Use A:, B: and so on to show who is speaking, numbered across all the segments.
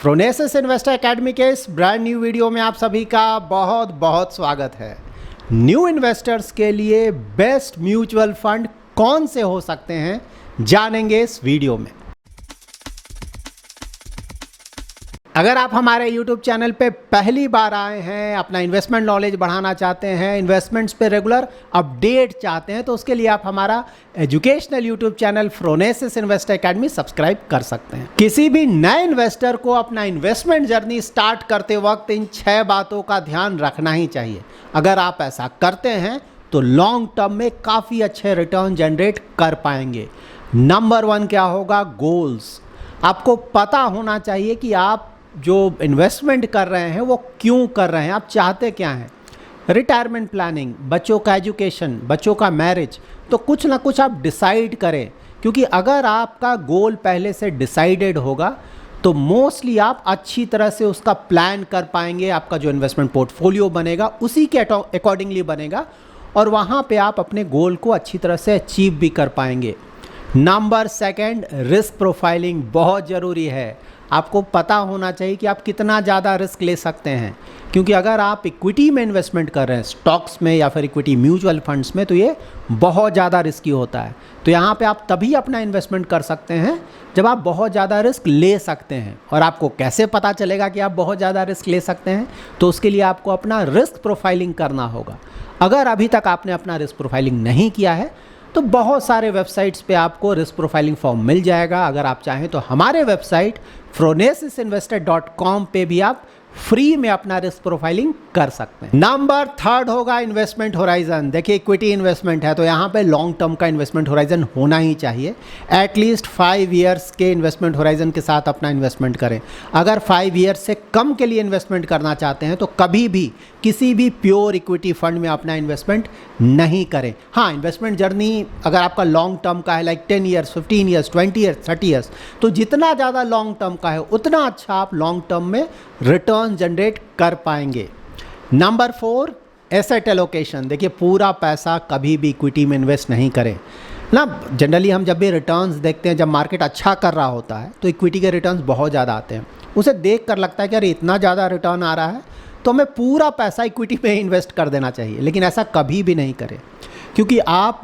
A: Phronesis Investor academy के इस brand new video में आप सभी का बहुत बहुत स्वागत है। न्यू इन्वेस्टर्स के लिए बेस्ट म्यूचुअल फंड कौन से हो सकते हैं जानेंगे इस वीडियो में। अगर आप हमारे YouTube चैनल पे पहली बार आए हैं, अपना इन्वेस्टमेंट नॉलेज बढ़ाना चाहते हैं, इन्वेस्टमेंट्स पे रेगुलर अपडेट चाहते हैं, तो उसके लिए आप हमारा educational YouTube channel Phronesis Investor Academy subscribe कर सकते हैं। किसी भी नए इन्वेस्टर को अपना इन्वेस्टमेंट जर्नी स्टार्ट करते वक्त इन 6 बातों का ध्यान रखना ही चाहिए। अगर आप ऐसा करते हैं तो लॉन्ग टर्म में काफ़ी अच्छे रिटर्न जनरेट कर पाएंगे। नंबर 1 क्या होगा? गोल्स। आपको पता होना चाहिए कि आप जो इन्वेस्टमेंट कर रहे हैं वो क्यों कर रहे हैं, आप चाहते क्या हैं। रिटायरमेंट प्लानिंग, बच्चों का एजुकेशन, बच्चों का मैरिज, तो कुछ ना कुछ आप डिसाइड करें, क्योंकि अगर आपका गोल पहले से डिसाइडेड होगा तो मोस्टली आप अच्छी तरह से उसका प्लान कर पाएंगे। आपका जो इन्वेस्टमेंट पोर्टफोलियो बनेगा उसी के अकॉर्डिंगली बनेगा और वहाँ पे आप अपने गोल को अच्छी तरह से अचीव भी कर पाएंगे। नंबर 2, रिस्क प्रोफाइलिंग बहुत ज़रूरी है। आपको पता होना चाहिए कि आप कितना ज़्यादा रिस्क ले सकते हैं, क्योंकि अगर आप इक्विटी में इन्वेस्टमेंट कर रहे हैं, स्टॉक्स में या फिर इक्विटी म्यूचुअल फंड्स में, तो ये बहुत ज़्यादा रिस्की होता है। तो यहाँ पे आप तभी अपना इन्वेस्टमेंट कर सकते हैं जब आप बहुत ज़्यादा रिस्क ले सकते हैं। और आपको कैसे पता चलेगा कि आप बहुत ज़्यादा रिस्क ले सकते हैं? तो उसके लिए आपको अपना रिस्क प्रोफाइलिंग करना होगा। अगर अभी तक आपने अपना रिस्क प्रोफाइलिंग नहीं किया है तो बहुत सारे वेबसाइट्स पे आपको रिस्क प्रोफाइलिंग फॉर्म मिल जाएगा। अगर आप चाहें तो हमारे वेबसाइट fronesisinvestor.com पे भी आप फ्री में अपना रिस्क प्रोफाइलिंग कर सकते हैं। नंबर 3 होगा इन्वेस्टमेंट होराइजन। देखिए, इक्विटी इन्वेस्टमेंट है तो यहाँ पे लॉन्ग टर्म का इन्वेस्टमेंट होराइजन होना ही चाहिए। एटलीस्ट 5 ईयर्स के इन्वेस्टमेंट होराइजन के साथ अपना इन्वेस्टमेंट करें। अगर 5 ईयर्स से कम के लिए इन्वेस्टमेंट करना चाहते हैं तो कभी भी किसी भी प्योर इक्विटी फंड में अपना इन्वेस्टमेंट नहीं करें। हाँ, इन्वेस्टमेंट जर्नी अगर आपका लॉन्ग टर्म का है, like 10 years, 15 years, 20 years, 30 years, तो जितना ज़्यादा लॉन्ग टर्म का है उतना अच्छा आप लॉन्ग टर्म में रिटर्न जनरेट कर पाएंगे। Number 4, asset allocation. देखिए, पूरा पैसा कभी भी इक्विटी में इन्वेस्ट नहीं करें ना। जनरली हम जब भी रिटर्न्स देखते हैं, जब मार्केट अच्छा कर रहा होता है तो इक्विटी के रिटर्न्स बहुत ज़्यादा आते हैं। उसे देख कर लगता है कि अरे इतना ज़्यादा रिटर्न आ रहा है तो हमें पूरा पैसा इक्विटी में इन्वेस्ट कर देना चाहिए, लेकिन ऐसा कभी भी नहीं करें, क्योंकि आप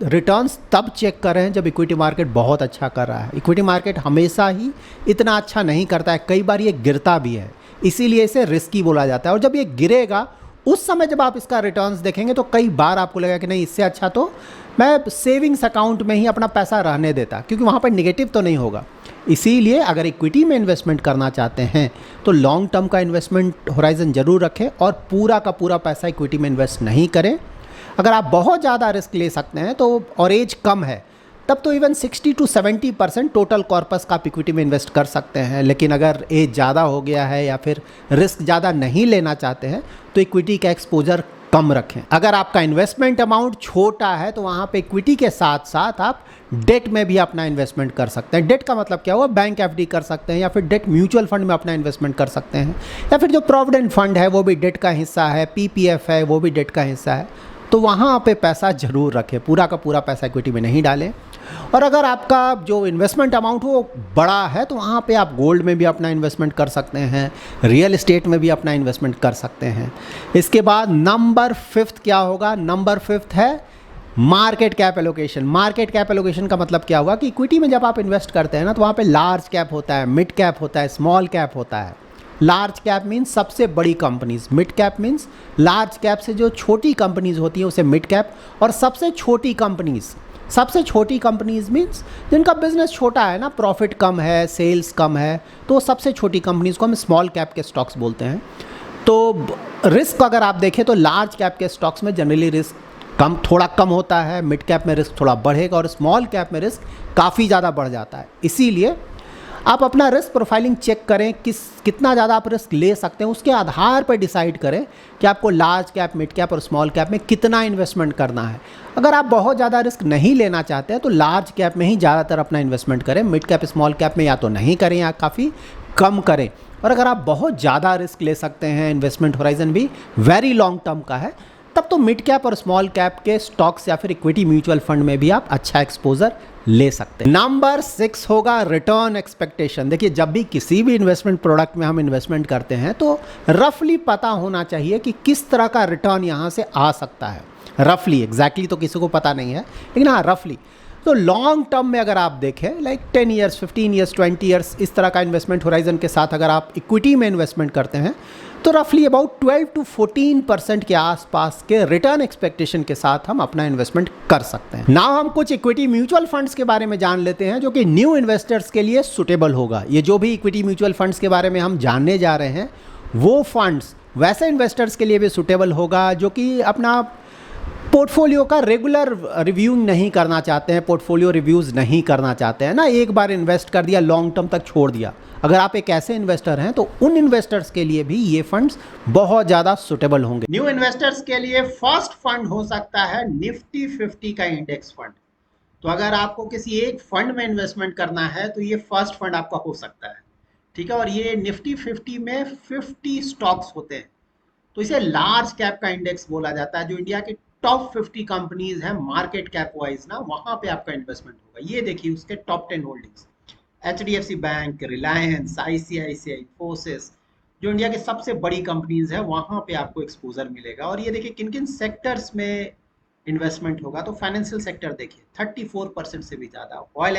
A: रिटर्न्स तब चेक कर रहे हैं जब इक्विटी मार्केट बहुत अच्छा कर रहा है। इक्विटी मार्केट हमेशा ही इतना अच्छा नहीं करता है, कई बार ये गिरता भी है, इसीलिए इसे रिस्की बोला जाता है। और जब ये गिरेगा उस समय जब आप इसका रिटर्न्स देखेंगे तो कई बार आपको लगेगा कि नहीं, इससे अच्छा तो मैं सेविंग्स अकाउंट में ही अपना पैसा रहने देता, क्योंकि वहाँ पर नेगेटिव तो नहीं होगा। इसीलिए अगर इक्विटी में इन्वेस्टमेंट करना चाहते हैं तो लॉन्ग टर्म का इन्वेस्टमेंट होराइजन ज़रूर रखें और पूरा का पूरा पैसा इक्विटी में इन्वेस्ट नहीं करें। अगर आप बहुत ज़्यादा रिस्क ले सकते हैं तो, और एज कम है, तब तो इवन 60 to 70% टोटल कॉर्पस का आप इक्विटी में इन्वेस्ट कर सकते हैं। लेकिन अगर एज ज़्यादा हो गया है या फिर रिस्क ज़्यादा नहीं लेना चाहते हैं तो इक्विटी का एक्सपोजर कम रखें। अगर आपका इन्वेस्टमेंट अमाउंट छोटा है तो वहाँ पे इक्विटी के साथ साथ आप डेट में भी अपना इन्वेस्टमेंट कर सकते हैं। डेट का मतलब क्या हुआ? बैंक एफडी कर सकते हैं, या फिर डेट म्यूचुअल फंड में अपना इन्वेस्टमेंट कर सकते हैं, या फिर जो प्रोविडेंट फंड है वो भी डेट का हिस्सा है, पीपीएफ है वो भी डेट का हिस्सा है। तो वहाँ पे पैसा ज़रूर रखें, पूरा का पूरा पैसा इक्विटी में नहीं डालें। और अगर आपका जो इन्वेस्टमेंट अमाउंट वो बड़ा है तो वहाँ पे आप गोल्ड में भी अपना इन्वेस्टमेंट कर सकते हैं, रियल एस्टेट में भी अपना इन्वेस्टमेंट कर सकते हैं। इसके बाद नंबर 5 क्या होगा? नंबर 5 है market cap allocation. Market cap allocation का मतलब क्या हुआ कि इक्विटी में जब आप इन्वेस्ट करते हैं ना तो वहाँ पे लार्ज कैप होता है, मिड कैप होता है, स्मॉल कैप होता है। लार्ज कैप मीन्स सबसे बड़ी companies, mid cap means large cap से जो छोटी कंपनीज होती हैं उसे मिड कैप, और सबसे छोटी कंपनीज मीन्स जिनका बिजनेस छोटा है ना, प्रॉफिट कम है, सेल्स कम है, तो सबसे छोटी कंपनीज को हम स्मॉल कैप के स्टॉक्स बोलते हैं। तो रिस्क अगर आप देखें तो लार्ज कैप के स्टॉक्स में जनरली रिस्क थोड़ा कम होता है, मिड कैप में रिस्क थोड़ा बढ़ेगा और स्मॉल कैप में रिस्क काफ़ी ज़्यादा बढ़ जाता है। इसीलिए आप अपना रिस्क प्रोफाइलिंग चेक करें, कितना ज़्यादा आप रिस्क ले सकते हैं, उसके आधार पर डिसाइड करें कि आपको लार्ज कैप, मिड कैप और स्मॉल कैप में कितना इन्वेस्टमेंट करना है। अगर आप बहुत ज़्यादा रिस्क नहीं लेना चाहते हैं तो लार्ज कैप में ही ज़्यादातर अपना इन्वेस्टमेंट करें, मिड कैप, स्मॉल कैप में या तो नहीं करें या काफ़ी कम करें। और अगर आप बहुत ज़्यादा रिस्क ले सकते हैं, इन्वेस्टमेंट होराइजन भी वेरी लॉन्ग टर्म का है, तब तो मिड कैप और स्मॉल कैप के स्टॉक्स या फिर इक्विटी म्यूचुअल फंड में भी आप अच्छा एक्सपोजर ले सकते हैं। नंबर 6 होगा रिटर्न एक्सपेक्टेशन। देखिए, जब भी किसी भी इन्वेस्टमेंट प्रोडक्ट में हम इन्वेस्टमेंट करते हैं तो रफली पता होना चाहिए कि किस तरह का रिटर्न यहाँ से आ सकता है। रफली, एग्जैक्टली तो किसी को पता नहीं है, लेकिन हाँ रफली। तो लॉन्ग टर्म में अगर आप देखें, लाइक 10 ईयर्स, 15 ईयर्स, 20 ईयर्स, इस तरह का इन्वेस्टमेंट होराइजन के साथ अगर आप इक्विटी में इन्वेस्टमेंट करते हैं तो रफली अबाउट 12 to 14% के आसपास के रिटर्न एक्सपेक्टेशन के साथ हम अपना इन्वेस्टमेंट कर सकते हैं। नाउ हम कुछ इक्विटी म्यूचुअल फंड्स के बारे में जान लेते हैं जो कि न्यू इन्वेस्टर्स के लिए सुटेबल होगा। ये जो भी इक्विटी म्यूचुअल फंड्स के बारे में हम जानने जा रहे हैं वो फंड्स वैसे इन्वेस्टर्स के लिए भी सुटेबल होगा जो कि अपना पोर्टफोलियो का रेगुलर रिव्यू नहीं करना चाहते हैं, पोर्टफोलियो रिव्यूज़ नहीं करना चाहते हैं ना, एक बार इन्वेस्ट कर दिया लॉन्ग टर्म तक छोड़ दिया। अगर आप एक ऐसे इन्वेस्टर हैं तो उन इन्वेस्टर्स के लिए भी ये फंड्स बहुत ज़्यादा सुटेबल होंगे। न्यू इन्वेस्टर्स के लिए फर्स्ट फंड हो सकता है निफ्टी 50 का इंडेक्स फंड। तो अगर आपको किसी एक फंड में इन्वेस्टमेंट करना है तो ये फर्स्ट फंड आपका हो सकता है, ठीक है। और ये निफ्टी 50 में 50 स्टॉक्स होते हैं, तो इसे लार्ज कैप का इंडेक्स बोला जाता है। जो इंडिया की टॉप 50 कंपनीज हैं मार्केट कैप वाइज ना, वहां पे आपका इन्वेस्टमेंट होगा। ये देखिए उसके top 10 holdings, HDFC bank, Reliance, ICICI, Infosys, जो इंडिया की सबसे बड़ी कंपनीज है वहां पे आपको एक्सपोजर मिलेगा। और ये देखिए किन किन सेक्टर्स में इन्वेस्टमेंट होगा। तो फाइनेंशियल सेक्टर देखिए 34% से भी ज्यादा। ऑयल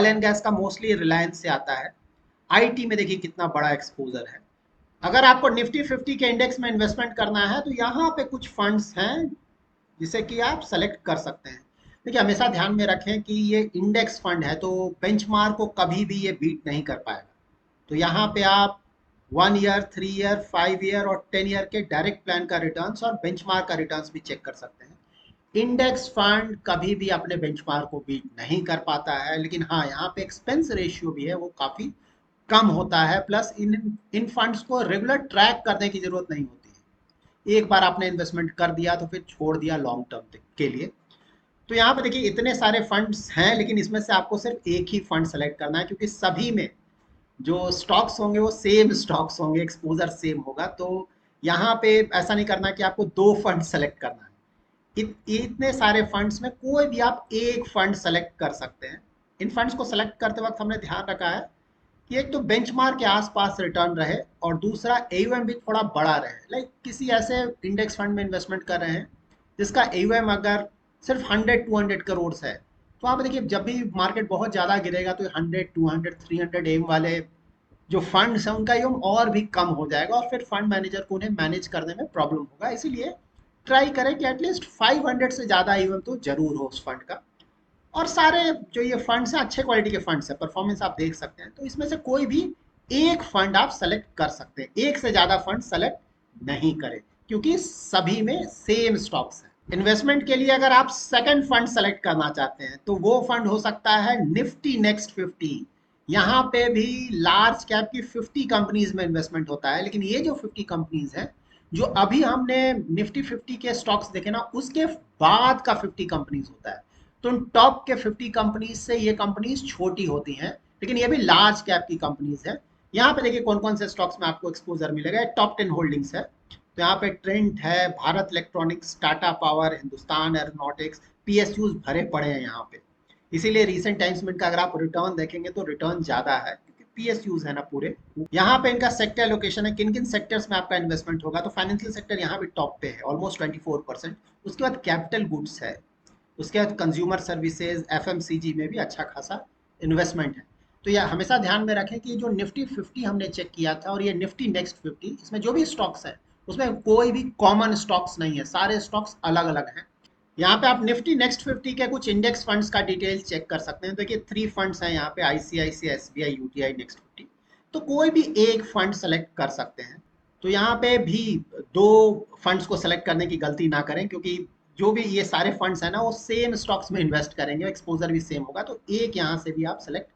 A: एंड गैस का मोस्टली रिलायंस से आता है। IT में देखिए कितना बड़ा एक्सपोजर है। अगर आपको निफ्टी 50 के इंडेक्स में इन्वेस्टमेंट करना है तो यहाँ पे कुछ फंड्स हैं जिसे कि आप सेलेक्ट कर सकते हैं। देखिए, हमेशा ध्यान में रखें कि ये इंडेक्स फंड है तो बेंचमार्क को कभी भी ये बीट नहीं कर पाएगा। तो यहाँ पे आप 1 ईयर, 3 ईयर, 5 ईयर और 10 ईयर के डायरेक्ट प्लान का रिटर्न्स और बेंचमार्क का रिटर्न्स भी चेक कर सकते हैं। इंडेक्स फंड कभी भी अपने बेंचमार्क को बीट नहीं कर पाता है, लेकिन हाँ यहाँ पे एक्सपेंस रेशियो भी है वो काफी कम होता है। प्लस इन फंड्स को रेगुलर ट्रैक करने की जरूरत नहीं होती है। एक बार आपने इन्वेस्टमेंट कर दिया तो फिर छोड़ दिया लॉन्ग टर्म के लिए। तो यहाँ पे देखिए इतने सारे फंड्स हैं, लेकिन इसमें से आपको सिर्फ एक ही फंड सेलेक्ट करना है, क्योंकि सभी में जो स्टॉक्स होंगे वो सेम स्टॉक्स होंगे, एक्सपोजर सेम होगा। तो यहाँ पे ऐसा नहीं करना कि आपको 2 फंड सेलेक्ट करना है। इतने सारे फंड्स में कोई भी आप एक फंड सेलेक्ट कर सकते हैं। इन फंड्स को सेलेक्ट करते वक्त हमने ध्यान रखा है कि एक तो बेंचमार्क के आसपास रिटर्न रहे और दूसरा AUM भी थोड़ा बड़ा रहे। लाइक किसी ऐसे इंडेक्स फंड में इन्वेस्टमेंट कर रहे हैं जिसका AUM अगर सिर्फ 100-200 करोड़ है, तो आप देखिए जब भी मार्केट बहुत ज़्यादा गिरेगा तो 100-200-300 AUM वाले जो फंड्स हैं उनका AUM और भी कम हो जाएगा और फिर फंड मैनेजर को उन्हें मैनेज करने में प्रॉब्लम होगा। इसीलिए ट्राई करें कि एटलीस्ट 500 से ज़्यादा AUM तो जरूर हो उस फंड का। और सारे जो ये फंड्स हैं अच्छे क्वालिटी के फंड्स हैं, परफॉर्मेंस आप देख सकते हैं। तो इसमें से कोई भी एक फंड आप सेलेक्ट कर सकते हैं, एक से ज्यादा फंड सेलेक्ट नहीं करें, क्योंकि सभी में सेम स्टॉक्स हैं। इन्वेस्टमेंट के लिए अगर आप सेकंड फंड सेलेक्ट करना चाहते हैं तो वो फंड हो सकता है निफ्टी नेक्स्ट 50। यहाँ पे भी लार्ज कैप की 50 कंपनीज में इन्वेस्टमेंट होता है, लेकिन ये जो 50 कंपनीज हैं जो अभी हमने निफ्टी 50 के स्टॉक्स देखे ना, उसके बाद का 50 कंपनीज होता है। तो टॉप के 50 कंपनीज से ये कंपनीज छोटी होती हैं, लेकिन ये भी लार्ज कैप की कंपनीज है। यहाँ पे देखिए कौन कौन से स्टॉक्स में आपको एक्सपोजर मिलेगा। टॉप 10 होल्डिंग्स है, तो यहाँ पे ट्रेंट है, Bharat electronics, Tata power, Hindustan aeronautics, PSUs भरे पड़े हैं यहाँ पे। इसीलिए रिसेंट टाइम्स में इनका अगर आप रिटर्न देखेंगे तो रिटर्न ज्यादा है, क्योंकि PSUs है ना पूरे। यहाँ पे इनका सेक्टर लोकेशन है, किन किन सेक्टर्स में आपका इन्वेस्टमेंट होगा। तो फाइनेंशियल सेक्टर यहाँ पे टॉप पे है, ऑलमोस्ट 24%। उसके बाद कैपिटल गुड्स है, उसके बाद कंज्यूमर सर्विसेज, FMCG में भी अच्छा खासा इन्वेस्टमेंट है। तो यह हमेशा ध्यान में रखें कि जो निफ्टी 50 हमने चेक किया था और ये निफ्टी नेक्स्ट 50, इसमें जो भी स्टॉक्स है उसमें कोई भी कॉमन स्टॉक्स नहीं है, सारे स्टॉक्स अलग अलग हैं। यहाँ पे आप निफ्टी नेक्स्ट 50 के कुछ इंडेक्स फंड्स का डिटेल चेक कर सकते हैं। देखिए 3 फंड्स हैं यहाँ पे, ICICI, SBI, UTI नेक्स्ट 50। तो कोई भी एक फंड सेलेक्ट कर सकते हैं। तो यहाँ पे भी 2 फंड्स को सेलेक्ट करने की गलती ना करें, क्योंकि जो भी ये सारे फंड्स है ना वो सेम स्टॉक्स में इन्वेस्ट करेंगे, एक्सपोजर भी सेम होगा। तो एक यहाँ से भी आप सेलेक्ट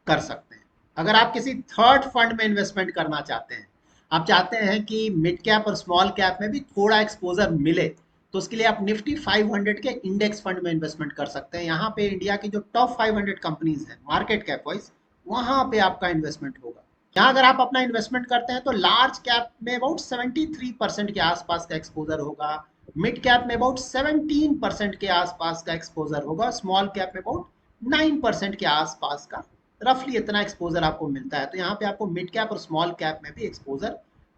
A: कर सकते हैं। अगर आप किसी थर्ड फंड में इन्वेस्टमेंट करना चाहते हैं, आप चाहते हैं कि मिड कैप और स्मॉल कैप में भी थोड़ा एक्सपोजर मिले, तो उसके लिए आप निफ्टी 500 के इंडेक्स फंड में इन्वेस्टमेंट कर सकते हैं। यहाँ पे इंडिया की जो टॉप 500 कंपनीज हैं मार्केट कैप वाइज, वहां पे आपका इन्वेस्टमेंट होगा। यहाँ अगर आप अपना इन्वेस्टमेंट करते हैं तो लार्ज कैप में अबाउट 73% के आसपास का एक्सपोजर होगा, मिड कैप में अबाउट 17% के आसपास का एक्सपोजर होगा, स्मॉल कैप में अबाउट 9% के आसपास का रफली इतना एक्सपोजर आपको मिलता है। तो यहाँ पे आपको मिड कैप और स्मॉल कैप में भी एक्सपोजर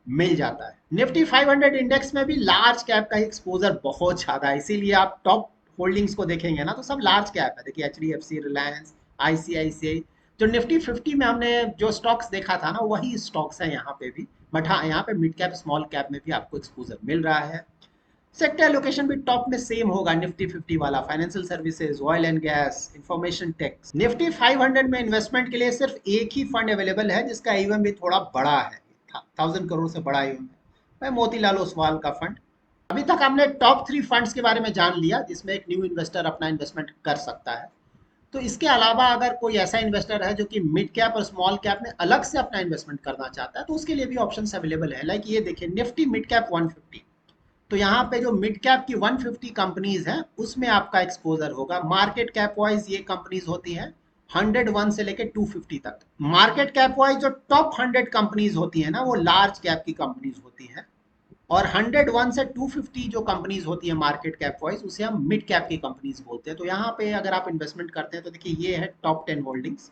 A: मिल जाता है। निफ्टी 500 इंडेक्स में भी लार्ज कैप का एक्सपोजर बहुत ज्यादा है, इसीलिए आप टॉप होल्डिंग्स को देखेंगे ना तो सब लार्ज कैप है। देखिए HDFC, रिलायंस, ICICI। जो निफ्टी 50 में हमने जो स्टॉक्स देखा था ना वही स्टॉक्स है यहाँ पे भी, बट हाँ यहाँ पे मिड कैप स्मॉल कैप में भी आपको एक्सपोजर मिल रहा है। सेक्टर एलोकेशन भी टॉप में सेम होगा निफ्टी 50 वाला, financial services, oil and gas, information tech. Nifty 500 में इन्वेस्टमेंट के लिए सिर्फ एक ही फंड अवेलेबल है जिसका AUM भी थोड़ा बड़ा है, 1000 करोड़ से बड़ा AUM है, मोतीलाल ओसवाल का फंड। अभी तक हमने टॉप 3 फंड्स के बारे में जान लिया जिसमें एक न्यू इन्वेस्टर अपना इन्वेस्टमेंट कर सकता है। तो इसके अलावा अगर कोई ऐसा इन्वेस्टर है जो कि मिड कैप और स्मॉल कैप में अलग से अपना इन्वेस्टमेंट करना चाहता है तो उसके लिए भी ऑप्शंस अवेलेबल है। लाइक ये देखिए निफ्टी मिड कैप 150, तो यहाँ पे जो मिड कैप की 150 कंपनीज हैं उसमें आपका एक्सपोजर होगा। मार्केट कैप वाइज ये कंपनीज होती हैं 101 से लेके 250 तक। मार्केट कैप वाइज जो टॉप 100 कंपनीज होती है ना वो लार्ज कैप की कंपनीज होती हैं, और 101 से 250 जो कंपनीज होती है मार्केट कैप वाइज उसे हम मिड कैप की कंपनीज बोलते हैं। तो यहाँ पे अगर आप इन्वेस्टमेंट करते हैं तो देखिए ये है टॉप 10 होल्डिंग्स,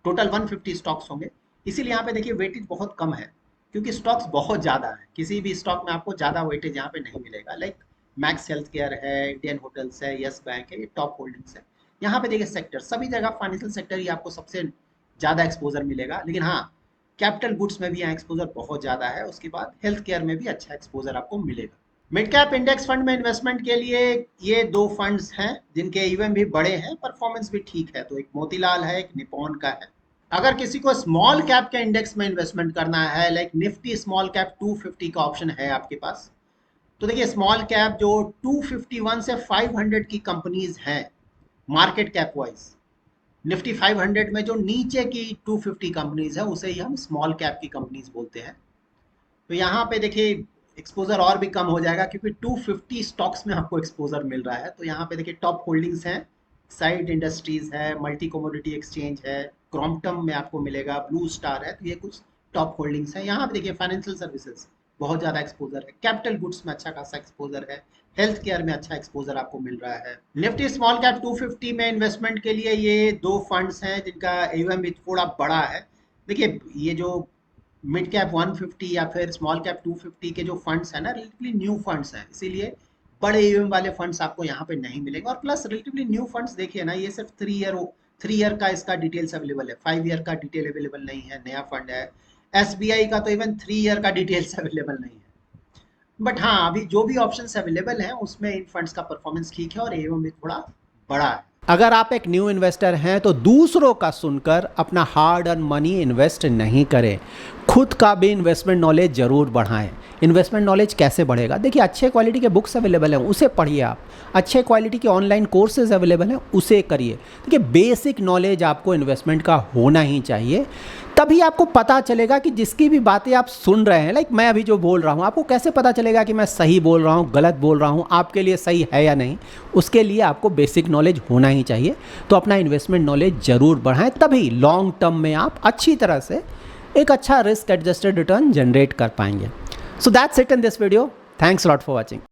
A: टोटल 150 स्टॉक्स होंगे। इसीलिए यहाँ पे देखिए वेटेज बहुत कम है क्योंकि स्टॉक्स बहुत ज़्यादा है, किसी भी स्टॉक में आपको ज़्यादा वेटेज यहाँ पे नहीं मिलेगा। लाइक मैक्स हेल्थ केयर है, इंडियन होटल्स है, यस बैंक है, ये टॉप होल्डिंग्स है। यहाँ पे देखिए सेक्टर, सभी जगह फाइनेंशियल सेक्टर ही आपको सबसे ज़्यादा एक्सपोजर मिलेगा, लेकिन हाँ कैपिटल गुड्स में भी यहाँ एक्सपोजर बहुत ज़्यादा है। उसके बाद हेल्थ केयर में भी अच्छा एक्सपोजर आपको मिलेगा। मिड कैप इंडेक्स फंड में इन्वेस्टमेंट के लिए ये 2 फंड्स हैं जिनके AUM भी बड़े हैं, परफॉर्मेंस भी ठीक है। तो एक मोतीलाल है, एक निपॉन का है। अगर किसी को स्मॉल कैप के इंडेक्स में इन्वेस्टमेंट करना है, लाइक निफ्टी स्मॉल कैप 250 का ऑप्शन है आपके पास, तो देखिए स्मॉल कैप जो 251 से 500 की कंपनीज हैं मार्केट कैप वाइज, निफ्टी 500 में जो नीचे की 250 कंपनीज है उसे ही हम स्मॉल कैप की कंपनीज बोलते हैं। तो यहाँ पे देखिए एक्सपोजर और भी कम हो जाएगा क्योंकि 250 स्टॉक्स में आपको एक्सपोजर मिल रहा है। तो यहाँ पे देखिए टॉप होल्डिंग्स हैं, साइड इंडस्ट्रीज है, मल्टी कमोडिटी एक्सचेंज है, क्रॉम्पटन में आपको मिलेगा, ब्लू स्टार है। तो ये कुछ टॉप होल्डिंग्स हैं। यहाँ पे देखिए फाइनेंशियल सर्विसेज बहुत ज़्यादा एक्सपोजर है, कैपिटल गुड्स में अच्छा खासा एक्सपोजर है, हेल्थ केयर में अच्छा एक्सपोजर आपको मिल रहा है। निफ्टी स्मॉल कैप 250 में इन्वेस्टमेंट के लिए ये 2 फंड्स हैं जिनका AUM भी थोड़ा बड़ा है। देखिए ये जो मिड कैप 150 या फिर स्मॉल कैप 250 के जो फंड्स हैं ना रिलेटिवली न्यू फंड्स हैं, इसीलिए बड़े AUM वाले फंड्स आपको यहाँ पे नहीं मिलेंगे। और प्लस रिलेटिवली न्यू फंड्स देखिए ना, ये सिर्फ 3 ईयर का इसका डिटेल्स अवेलेबल है, 5 ईयर का डिटेल अवेलेबल नहीं है, नया फंड है। SBI का तो इवन 3 ईयर का डिटेल्स अवेलेबल नहीं है। बट हाँ अभी जो भी ऑप्शंस अवेलेबल हैं उसमें इन फंड्स का परफॉर्मेंस ठीक है और AUM भी थोड़ा बड़ा है। अगर आप एक न्यू इन्वेस्टर हैं तो दूसरों का सुनकर अपना हार्ड अर्न मनी इन्वेस्ट नहीं करें, खुद का भी इन्वेस्टमेंट नॉलेज जरूर बढ़ाएं। इन्वेस्टमेंट नॉलेज कैसे बढ़ेगा? देखिए अच्छे क्वालिटी के बुक्स अवेलेबल हैं, उसे पढ़िए आप। अच्छे क्वालिटी के ऑनलाइन कोर्सेज अवेलेबल हैं, उसे करिए। देखिए बेसिक नॉलेज आपको इन्वेस्टमेंट का होना ही चाहिए, तभी आपको पता चलेगा कि जिसकी भी बातें आप सुन रहे हैं, लाइक मैं अभी जो बोल रहा हूँ, आपको कैसे पता चलेगा कि मैं सही बोल रहा हूँ, गलत बोल रहा हूँ, आपके लिए सही है या नहीं। उसके लिए आपको बेसिक नॉलेज होना ही चाहिए। तो अपना इन्वेस्टमेंट नॉलेज ज़रूर बढ़ाएं, तभी लॉन्ग टर्म में आप अच्छी तरह से एक अच्छा रिस्क एडजस्टेड रिटर्न जनरेट कर पाएंगे। So that's it in this video. Thanks lot for watching.